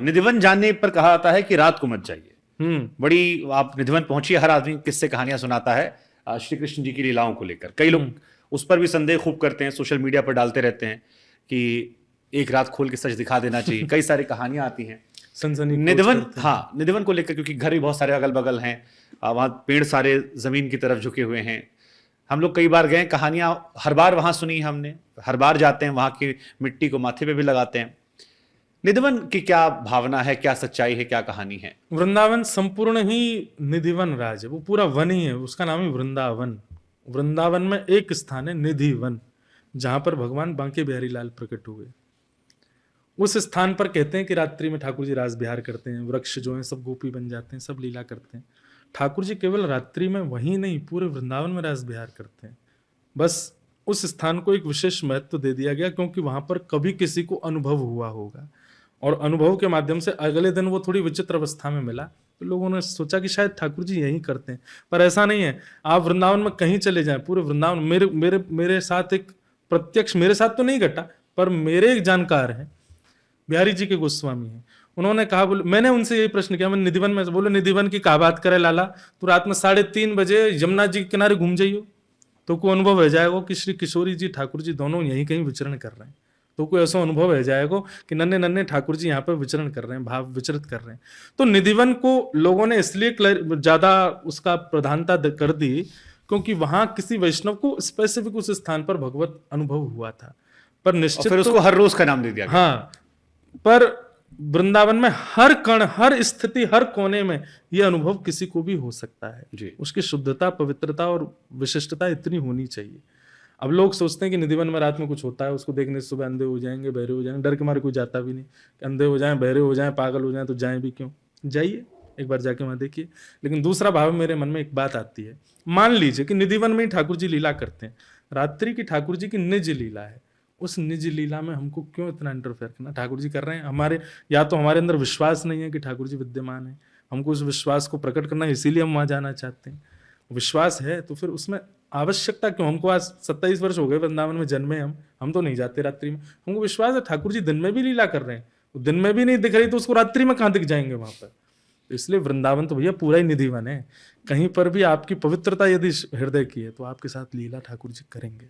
निधिवन जानने पर कहा जाता है कि रात को मत जाइए। बड़ी आप निधिवन पहुंचिए, हर आदमी किससे कहानियां सुनाता है श्री कृष्ण जी की लीलाओं को लेकर। कई लोग उस पर भी संदेह खूब करते हैं, सोशल मीडिया पर डालते रहते हैं कि एक रात खोल के सच दिखा देना चाहिए। कई सारी कहानियां आती हैं सनसनी निधिवन, हाँ निधिवन को लेकर, क्योंकि घर भी बहुत सारे अगल बगल हैं, वहां पेड़ सारे जमीन की तरफ झुके हुए हैं। हम लोग कई बार गए, कहानियां हर बार वहां सुनी हमने, हर बार जाते हैं, वहां की मिट्टी को माथे पे भी लगाते हैं। निधिवन की क्या भावना है, क्या सच्चाई है, क्या कहानी है? वृंदावन संपूर्ण ही निधिवन राज है, वो पूरा वन ही है, उसका नाम ही वृंदावन। वृंदावन में एक स्थान है निधिवन, जहां पर भगवान बांके बिहारी लाल प्रकट हुए। उस स्थान पर कहते हैं कि रात्रि में ठाकुर जी रास विहार करते हैं, वृक्ष जो हैं सब गोपी बन जाते हैं, सब लीला करते हैं। ठाकुर जी केवल रात्रि में वहीं नहीं, पूरे वृंदावन में रास विहार करते हैं। बस उस स्थान को एक विशेष महत्व दे दिया गया, क्योंकि वहां पर कभी किसी को अनुभव हुआ होगा, और अनुभव के माध्यम से अगले दिन वो थोड़ी विचित्र अवस्था में मिला, तो लोगों ने सोचा कि शायद ठाकुर जी यही करते हैं। पर ऐसा नहीं है। आप वृंदावन में कहीं चले जाएं, पूरे वृंदावन, मेरे मेरे मेरे साथ एक प्रत्यक्ष, मेरे साथ तो नहीं घटा, पर मेरे एक जानकार हैं, बिहारी जी के गोस्वामी हैं, उन्होंने कहा, बोले, मैंने उनसे यही प्रश्न किया, मैं निधिवन में, बोले निधिवन की क्या बात करे लाला, तो रात में 3:30 बजे यमुना जी के किनारे घूम जाइयो, तो कोई अनुभव हो जाएगा कि श्री किशोरी जी ठाकुर जी दोनों यहीं कहीं विचरण कर रहे हैं। तो कोई ऐसा अनुभव हो जाएगा कि नन्हे नन्हे ठाकुर जी यहाँ पर विचरण कर रहे हैं, भाव विचरित कर रहे हैं। तो निधिवन को लोगों ने इसलिए ज्यादा उसका प्रधानता कर दी, क्योंकि वहां किसी वैष्णव को स्पेसिफिक उस स्थान पर भगवत अनुभव हुआ था। पर निश्चित फिर उसको हर रोज का नाम दे दिया गया। हाँ, पर वृंदावन में हर कण, हर स्थिति, हर कोने में यह अनुभव किसी को भी हो सकता है जी। उसकी शुद्धता, पवित्रता और विशिष्टता इतनी होनी चाहिए। अब लोग सोचते हैं कि निधिवन में रात में कुछ होता है, उसको देखने से सुबह अंधे हो जाएंगे, बहरे हो जाएंगे, डर के मारे कोई जाता भी नहीं, कि अंधे हो जाएं, बहरे हो जाएं, पागल हो जाएं तो जाएं भी क्यों, जाइए एक बार जाके वहां देखिए। लेकिन दूसरा भाव मेरे मन में एक बात आती है, मान लीजिए कि निधिवन में ही ठाकुर जी लीला करते हैं, रात्रि की ठाकुर जी की निज लीला है, उस निज लीला में हमको क्यों इतना इंटरफेयर करना? ठाकुर जी कर रहे हैं, हमारे या तो हमारे अंदर विश्वास नहीं है कि ठाकुर जी विद्यमान है, हमको उस विश्वास को प्रकट करना है, इसीलिए हम वहां जाना चाहते हैं। विश्वास है तो फिर उसमें आवश्यकता क्यों? हमको आज 27 वर्ष हो गए वृंदावन में जन्मे, हम तो नहीं जाते रात्रि में। हमको विश्वास है ठाकुर जी दिन में भी लीला कर रहे हैं, तो दिन में भी नहीं दिख रही तो उसको रात्रि में कहां दिख जाएंगे वहां पर? तो इसलिए वृंदावन तो भैया पूरा ही निधिवन है। कहीं पर भी आपकी पवित्रता यदि हृदय की है तो आपके साथ लीला ठाकुर जी करेंगे।